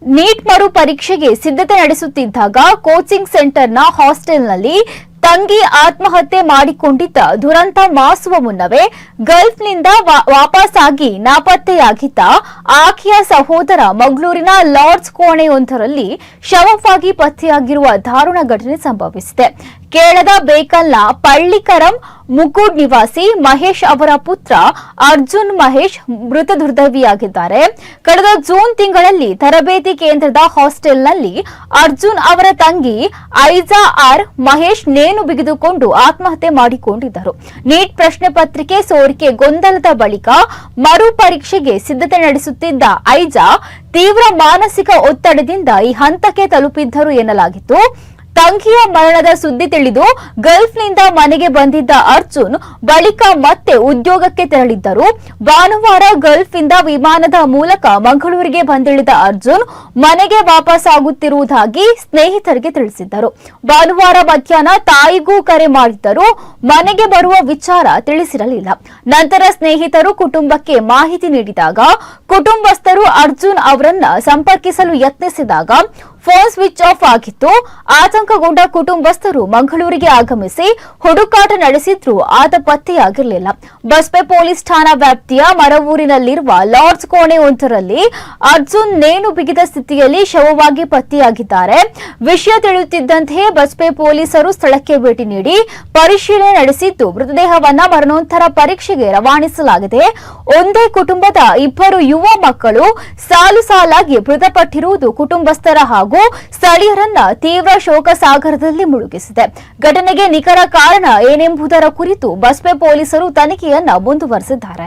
Neat ಮರು ಪರೀಕ್ಷೆಗೆ ಸಿದ್ಧತೆ ನಡೆಸುತ್ತಿದ್ದಾಗ ಕೋಚಿಂಗ್ ಸೆಂಟರ್ನ ಹಾಸ್ಟೆಲ್ನಲ್ಲಿ ತಂಗಿ ಆತ್ಮಹತ್ಯೆ ಮಾಡಿಕೊಂಡಿದ್ದ ದುರಂತ ಮಾಸುವ ಮುನ್ನವೇ ಗಲ್ಫ್ನಿಂದ ವಾಪಸ್ಸಾಗಿ ನಾಪತ್ತೆಯಾಗಿದ್ದ ಆಕೆಯ ಸಹೋದರ ಮಂಗಳೂರಿನ ಲಾಡ್ಜ್ ಕೋಣೆಯೊಂದರಲ್ಲಿ ಶವವಾಗಿ ಪತ್ತೆಯಾಗಿರುವ ದಾರುಣ ಘಟನೆ ಸಂಭವಿಸಿದೆ. ಕೇರಳದ ಬೇಕಲ್ನ ಪಳ್ಳಿಕರಂ ಮುಕುಡ್ ನಿವಾಸಿ ಮಹೇಶ್ ಅವರ ಪುತ್ರ ಅರ್ಜುನ್ ಮಹೇಶ್ ಮೃತ ದುರ್ದೈವಿಯಾಗಿದ್ದಾರೆ. ಕಳೆದ ಜೂನ್ ತಿಂಗಳಲ್ಲಿ ತರಬೇತಿ ಕೇಂದ್ರದ ಹಾಸ್ಟೆಲ್ನಲ್ಲಿ ಅರ್ಜುನ್ ಅವರ ತಂಗಿ ಐಜಾ ಆರ್ ಮಹೇಶ್ ನೇಣು ಬಿಗಿದುಕೊಂಡು ಆತ್ಮಹತ್ಯೆ ಮಾಡಿಕೊಂಡಿದ್ದರು. ನೀಟ್ ಪ್ರಶ್ನೆ ಪತ್ರಿಕೆ ಸೋರಿಕೆ ಗೊಂದಲದ ಬಳಿಕ ಮರು ಪರೀಕ್ಷೆಗೆ ಸಿದ್ಧತೆ ನಡೆಸುತ್ತಿದ್ದ ಐಜಾ ತೀವ್ರ ಮಾನಸಿಕ ಒತ್ತಡದಿಂದ ಈ ಹಂತಕ್ಕೆ ತಲುಪಿದ್ದರು ಎನ್ನಲಾಗಿತ್ತು. ತಂಗಿಯ ಮರಣದ ಸುದ್ದಿ ತಿಳಿದು ಗಲ್ಫ್ನಿಂದ ಮನೆಗೆ ಬಂದಿದ್ದ ಅರ್ಜುನ್ ಬಳಿಕ ಮತ್ತೆ ಉದ್ಯೋಗಕ್ಕೆ ತೆರಳಿದ್ದರು. ಭಾನುವಾರ ಗಲ್ಫ್ನಿಂದ ವಿಮಾನದ ಮೂಲಕ ಮಂಗಳೂರಿಗೆ ಬಂದಿಳಿದ ಅರ್ಜುನ್ ಮನೆಗೆ ವಾಪಸ್ಸಾಗುತ್ತಿರುವುದಾಗಿ ಸ್ನೇಹಿತರಿಗೆ ತಿಳಿಸಿದ್ದರು. ಭಾನುವಾರ ಮಧ್ಯಾಹ್ನ ತಾಯಿಗೂ ಕರೆ ಮಾಡಿದ್ದರು. ಮನೆಗೆ ಬರುವ ವಿಚಾರ ತಿಳಿಸಿರಲಿಲ್ಲ. ನಂತರ ಸ್ನೇಹಿತರು ಕುಟುಂಬಕ್ಕೆ ಮಾಹಿತಿ ನೀಡಿದಾಗ ಕುಟುಂಬಸ್ಥರು ಅರ್ಜುನ್ ಅವರನ್ನ ಸಂಪರ್ಕಿಸಲು ಯತ್ನಿಸಿದಾಗ ಫೋನ್ ಸ್ವಿಚ್ ಆಫ್ ಆಗಿತ್ತು. ಆತಂಕಗೊಂಡ ಕುಟುಂಬಸ್ಥರು ಮಂಗಳೂರಿಗೆ ಆಗಮಿಸಿ ಹುಡುಕಾಟ ನಡೆಸಿದ್ರೂ ಆತ ಪತ್ತೆಯಾಗಿರಲಿಲ್ಲ. ಬಸ್ಪೆ ಪೊಲೀಸ್ ಠಾಣಾ ವ್ಯಾಪ್ತಿಯ ಮರವೂರಿನಲ್ಲಿರುವ ಲಾಡ್ಜ್ ಕೋಣೆಯೊಂದರಲ್ಲಿ ಅರ್ಜುನ್ ನೇಣು ಬಿಗಿದ ಸ್ಥಿತಿಯಲ್ಲಿ ಶವವಾಗಿ ಪತ್ತೆಯಾಗಿದ್ದಾರೆ. ವಿಷಯ ತಿಳಿಯುತ್ತಿದ್ದಂತೆಯೇ ಬಸ್ಪೆ ಪೊಲೀಸರು ಸ್ಥಳಕ್ಕೆ ಭೇಟಿ ನೀಡಿ ಪರಿಶೀಲನೆ ನಡೆಸಿದ್ದು ಮೃತದೇಹವನ್ನ ಮರಣೋತ್ತರ ಪರೀಕ್ಷೆಗೆ ರವಾನಿಸಲಾಗಿದೆ. ಒಂದೇ ಕುಟುಂಬದ ಇಬ್ಬರು ಯುವ ಮಕ್ಕಳು ಸಾಲು ಸಾಲಾಗಿ ಮೃತಪಟ್ಟಿರುವುದು ಕುಟುಂಬಸ್ಥರ ಹಾಗೂ ಸ್ಥಳೀಯರನ್ನ ತೀವ್ರ ಶೋಕ ಸಾಗರದಲ್ಲಿ ಮುಳುಗಿಸಿದೆ. ಘಟನೆಗೆ ನಿಖರ ಕಾರಣ ಏನೆಂಬುದರ ಕುರಿತು ಬಸ್ಪೆ ಪೊಲೀಸರು ತನಿಖೆಯನ್ನ ಮುಂದುವರೆಸಿದ್ದಾರೆ.